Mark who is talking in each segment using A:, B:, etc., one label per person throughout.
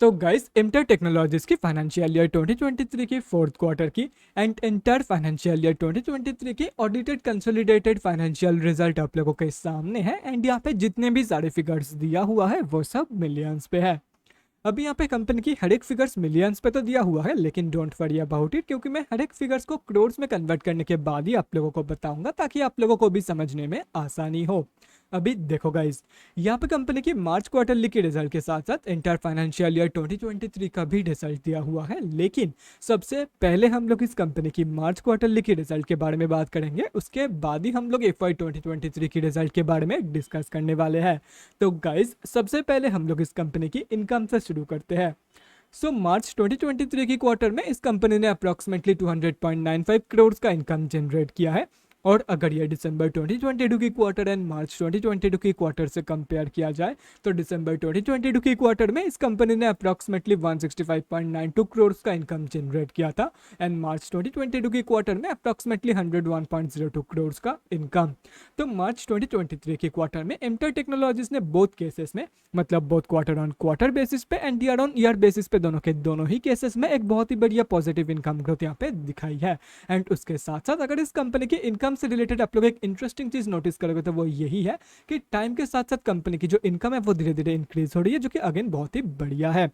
A: तो guys एमटेर technologies की financial year 2023 की फोर्थ क्वार्टर की एंड एंटायर फाइनेंशियल ईयर 2023 की ऑडिटेड कंसोलिडेटेड फाइनेंशियल रिजल्ट आप लोगों के सामने है। एंड यहाँ पे जितने भी सारे फिगर्स दिया हुआ है वो सब मिलियंस पे है। अभी यहाँ पे कंपनी की हर एक फिगर्स मिलियंस पे तो दिया हुआ है, लेकिन डोंट वरी अबाउट इट, क्योंकि मैं हर एक फिगर्स को क्रोर्स में कन्वर्ट करने के बाद ही आप लोगों को बताऊंगा ताकि आप लोगों को भी समझने में आसानी हो। अभी देखो गाइज, यहाँ पे कंपनी की मार्च क्वार्टरली के रिजल्ट के साथ साथ एंटायर फाइनेंशियल ईयर 2023 का भी रिजल्ट दिया हुआ है। लेकिन सबसे पहले हम लोग इस कंपनी की मार्च क्वार्टरली के रिजल्ट के बारे में बात करेंगे, उसके बाद ही हम लोग FY 2023 की रिजल्ट के बारे में डिस्कस करने वाले हैं। तो गाइज सबसे पहले हम लोग इस कंपनी की इनकम से शुरू करते हैं। सो मार्च 2023 की क्वार्टर में इस कंपनी ने अप्रॉक्सीमेटली 200.95 करोड़ का इनकम जनरेट किया है। और अगर ये दिसंबर 2022 की क्वार्टर एंड मार्च 2022 की क्वार्टर से कंपेयर किया जाए तो दिसंबर 2022 की क्वार्टर में इस कंपनी ने अप्रॉक्सीमेटली 165.92 करोड़ का इनकम जनरेट किया था एंड मार्च 2022 की क्वार्टर में अप्रॉक्सीमेटली 101.02 करोड़ का इनकम। तो मार्च 2023 की क्वार्टर में एमटेर टेक्नोलॉजीज ने बोथ केसेस में, मतलब both quarter on quarter basis पे and year on year basis पे, दोनों के दोनों ही केसेस में एक बहुत ही बढ़िया पॉजिटिव इनकम ग्रोथ यहाँ पे दिखाई है। एंड उसके साथ साथ अगर इस कंपनी की इनकम से रिलेटेड आप लोग एक इंटरेस्टिंग चीज नोटिस करोगे तो वो यही है कि टाइम के साथ साथ कंपनी की जो इनकम है वो धीरे धीरे इंक्रीज हो रही है, जो कि अगेन बहुत ही बढ़िया है।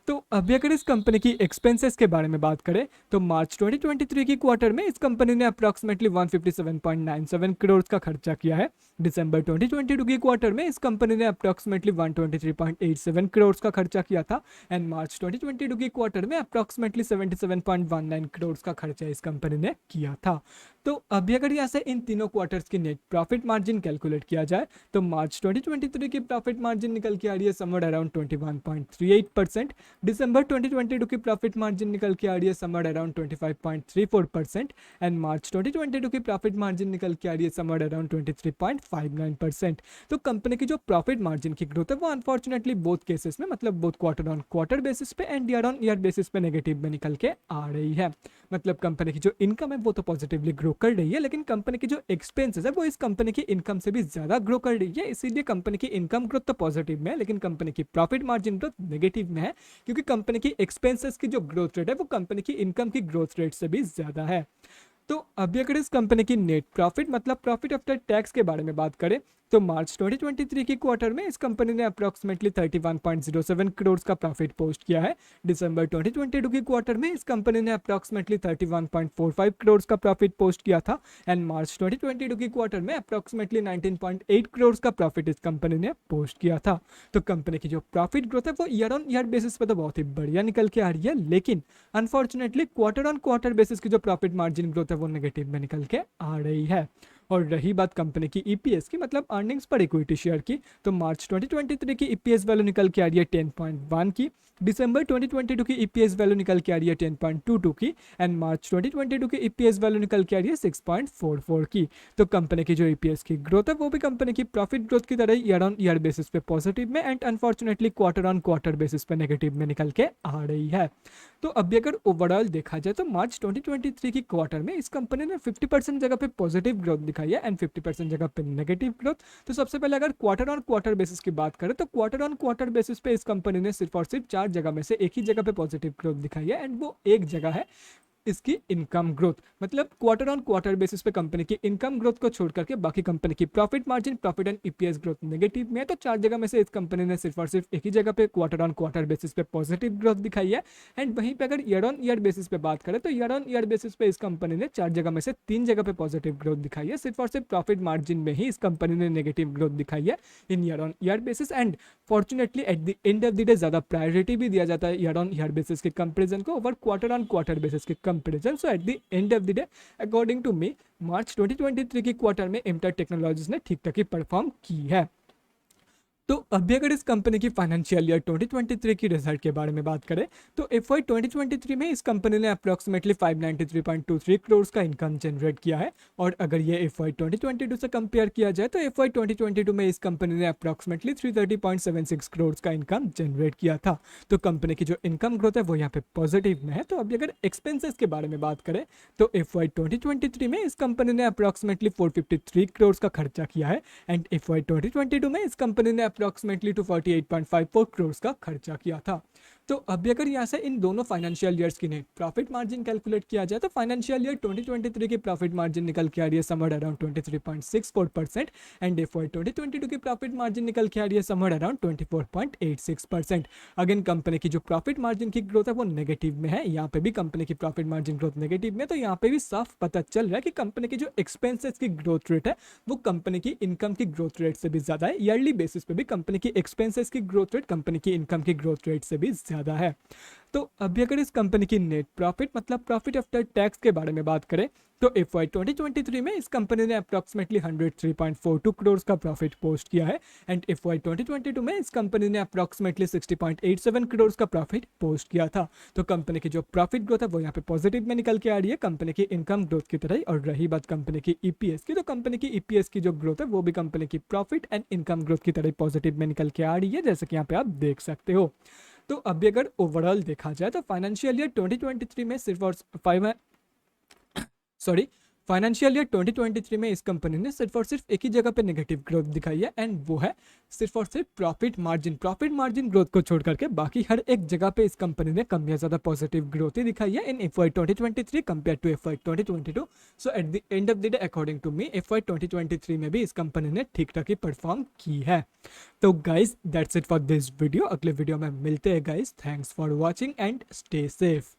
A: तो अभी अगर इस कंपनी की एक्सपेंसेस के बारे में बात करें तो मार्च 2023 की क्वार्टर में इस कंपनी ने अप्रॉक्सीमेटली 157.97 करोड़ का खर्चा किया है। दिसंबर 2022 की क्वार्टर में इस कंपनी ने अप्रॉक्सीमेटली 123.87 करोड़ का खर्चा किया था एंड मार्च 2022 की क्वार्टर में अप्रॉक्सीमेटली 77.19 करोड़ का खर्चा इस कंपनी ने किया था। तो अभी अगर यहाँ से इन तीनों क्वार्टर्स की नेट प्रॉफिट मार्जिन कैलकुलेट किया जाए तो मार्च 2023 की प्रॉफिट मार्जिन निकल के आ रही है समवेयर अराउंड 21.38%। दिसंबर 2022 की प्रॉफिट मार्जिन निकल के आ रही है समवेयर अराउंड 25.34% एंड मार्च 2022 की प्रॉफिट मार्जिन निकल के आ रही है समवेयर अराउंड 23.59%। तो कंपनी की जो प्रॉफिट मार्जिन की ग्रोथ है वो अनफॉर्चुनेटली बोथ केसेस में, मतलब both quarter on quarter basis पे and year on year basis पे नेगेटिव में निकल के आ रही है। मतलब कंपनी की जो इनकम है वो तो पॉजिटिवली ग्रो कर रही है, लेकिन कंपनी की जो एक्सपेंसेस है वो इस कंपनी की इनकम से भी ज्यादा ग्रो कर रही है। इसीलिए कंपनी की इनकम ग्रोथ तो पॉजिटिव में है, लेकिन कंपनी की प्रॉफिट मार्जिन ग्रोथ नेगेटिव में है, क्योंकि कंपनी की एक्सपेंसेस की जो ग्रोथ रेट है वो कंपनी की इनकम की ग्रोथ रेट से भी ज्यादा है। तो अभी अगर इस कंपनी की नेट प्रॉफिट, मतलब प्रॉफिट आफ्टर टैक्स के बारे में बात करें तो मार्च 2023 की क्वार्टर में इस कंपनी ने अप्रॉक्सीमेटली 31.07 करोड़ का प्रॉफिट पोस्ट किया है। दिसंबर 2022 की क्वार्टर में इस कंपनी ने अप्रॉक्सीमेटली 31.45 करोड़ का प्रॉफिट पोस्ट किया था एंड मार्च 2022 की क्वार्टर में अप्रॉक्सीमेटली 19.8 करोड़ का प्रॉफिट इस कंपनी ने पोस्ट किया था। तो कंपनी की जो प्रॉफिट ग्रोथ है वो ईयर ऑन ईयर बेसिस पे तो बहुत ही बढ़िया निकल के आ रही है, लेकिन unfortunately quarter on quarter basis की जो प्रॉफिट मार्जिन ग्रोथ है वो नेगेटिव में निकल के आ रही है। और रही बात कंपनी की ईपीएस की, मतलब अर्निंग्स पर इक्विटी शेयर की, तो मार्च 2023 की ईपीएस वैल्यू निकल के आ रही है 10.1 की। दिसंबर 2022 की ईपीएस वैल्यू निकल के आ रही है 10.22 की एंड मार्च 2022 की ईपीएस वैल्यू निकल के आ रही है 6.44 की। तो कंपनी की जो ईपीएस की ग्रोथ है वो भी कंपनी की प्रॉफिट ग्रोथ की तरह ईयर ऑन ईयर बेसिस पे पॉजिटिव में and unfortunately quarter on quarter basis पे नेगेटिव में निकल के आ रही है। तो अभी अगर ओवरऑल देखा जाए तो मार्च 2023 की क्वार्टर में इस कंपनी ने 50% जगह पे पॉजिटिव ग्रोथ दिखाई है एंड 50% जगह पे नेगेटिव ग्रोथ। तो सबसे पहले अगर क्वार्टर ऑन क्वार्टर बेसिस की बात करें तो क्वार्टर ऑन क्वार्टर बेसिस पे इस कंपनी ने सिर्फ और सिर्फ 4 जगह में से एक ही जगह पे पॉजिटिव ग्रोथ दिखाई है एंड वो एक जगह है इसकी इनकम ग्रोथ। मतलब क्वार्टर ऑन क्वार्टर बेसिस पे कंपनी की इनकम ग्रोथ को छोड़ करके बाकी कंपनी की profit margin, profit and EPS growth negative में है। तो 4 जगह में से इस कंपनी ने सिर्फ और सिर्फ एक ही जगह पे क्वार्टर ऑन क्वार्टर बेसिस पे पॉजिटिव ग्रोथ दिखाई है एंड वहीं पे अगर ईयर ऑन ईयर बेसिस पे बात करें तो ईयर ऑन ईयर बेसिस पे इस कंपनी ने 4 जगह में से 3 जगह पे पॉजिटिव ग्रोथ दिखाई है। सिर्फ और सिर्फ प्रॉफिट मार्जिन में ही इस कंपनी ने नेगेटिव ग्रोथ दिखाई है in year on year basis. And fortunately at the end of the day ज्यादा प्रायोरिटी भी दिया जाता है ईयर ऑन ईयर बेसिस के कंपेरिजन को over quarter on quarter basis के comparison. So at the end of the day according to me March 2023 की quarter में एमटेर टेक्नोलॉजीज ने ठीक ठाक ही परफॉर्म की है। तो अभी अगर इस कंपनी की फाइनेंशियल ईयर 2023 की रिजल्ट के बारे में बात करें तो FY 2023 में इस कंपनी ने अप्रॉक्सीमेटली 593.23 करोड़ का इनकम जनरेट किया है। और अगर ये FY 2022 से कंपेयर किया जाए तो FY 2022 में इस कंपनी ने अप्रॉक्सीमेटली 330.76 करोड़ का इनकम जनरेट किया था। तो कंपनी की जो इनकम ग्रोथ है वो यहाँ पे पॉजिटिव में है। तो अभी अगर एक्सपेंसेस के बारे में बात करें तो FY 2023 में इस कंपनी ने अप्रॉक्सीमेटली 453 करोड़ का खर्चा किया है एंड FY 2022 में इस कंपनी ने अप्रॉक्सीमेटली 248.54 करोड़ का खर्चा किया था। तो अभी अगर यहाँ से इन दोनों फाइनेंशियल ईयर्स की नेट प्रॉफिट मार्जिन कैलकुलेट किया जाए तो फाइनेंशियल ईयर 2023 की प्रॉफिट मार्जिन निकल के आ रही है समवेयर अराउंड 23.64% एंड FY 2022 की प्रॉफिट मार्जिन निकल के आ रही है समवेयर अराउंड 24.86%। अगेन कंपनी की जो प्रॉफिट मार्जिन की ग्रोथ है वो नेगेटिव में है, यहाँ पे भी कंपनी की प्रॉफिट मार्जिन ग्रोथ नेगेटिव में, तो यहाँ पे भी साफ पता चल रहा है कि कंपनी की जो एक्सपेंसेस की ग्रोथ रेट है वो कंपनी की इनकम की ग्रोथ रेट से भी ज़्यादा है। ईयरली बेसिस पे भी कंपनी की एक्सपेंसेस की ग्रोथ रेट कंपनी की इनकम की ग्रोथ रेट से भी ज़्यादा है। तो अभी अगर इस कंपनी की नेट प्रॉफिट मतलब प्रॉफिट आफ्टर टैक्स के बारे में बात करें तो FY 2023 में इस कंपनी ने अप्रॉक्सीमेटली 103.42 करोड़ का प्रॉफिट पोस्ट किया है एंड FY 2022 में इस कंपनी ने अप्रॉक्सीमेटली 60.87 करोड़ का प्रॉफिट पोस्ट किया था। तो कंपनी की जो प्रॉफिट ग्रोथ है वो यहाँ पे पॉजिटिव में निकल के आ रही है कंपनी की इनकम ग्रोथ की तरह ही। और रही बात कंपनी की EPS की, तो कंपनी की EPS की जो ग्रोथ है वो भी कंपनी की प्रॉफिट एंड इनकम ग्रोथ की तरह पॉजिटिव में निकल के आ रही है, जैसे कि यहाँ पे आप देख सकते हो। तो अभी अगर ओवरऑल देखा जाए तो फाइनेंशियल ईयर 2023 में सिर्फ और फाइनेंशियल ईयर 2023 में इस कंपनी ने सिर्फ और सिर्फ एक ही जगह पे नेगेटिव ग्रोथ दिखाई है एंड वो है सिर्फ और सिर्फ प्रॉफिट मार्जिन ग्रोथ को छोड़ करके बाकी हर एक जगह पे इस कंपनी ने कम या ज़्यादा पॉजिटिव ग्रोथ ही दिखाई है in FY 2023 compare to FY 2022। So at the end of the day according to me FY 2023 में भी इस कंपनी ने ठीक ठाक ही परफॉर्म की है। तो guys that's it for this video, अगले वीडियो में मिलते हैं guys. Thanks for watching and stay safe.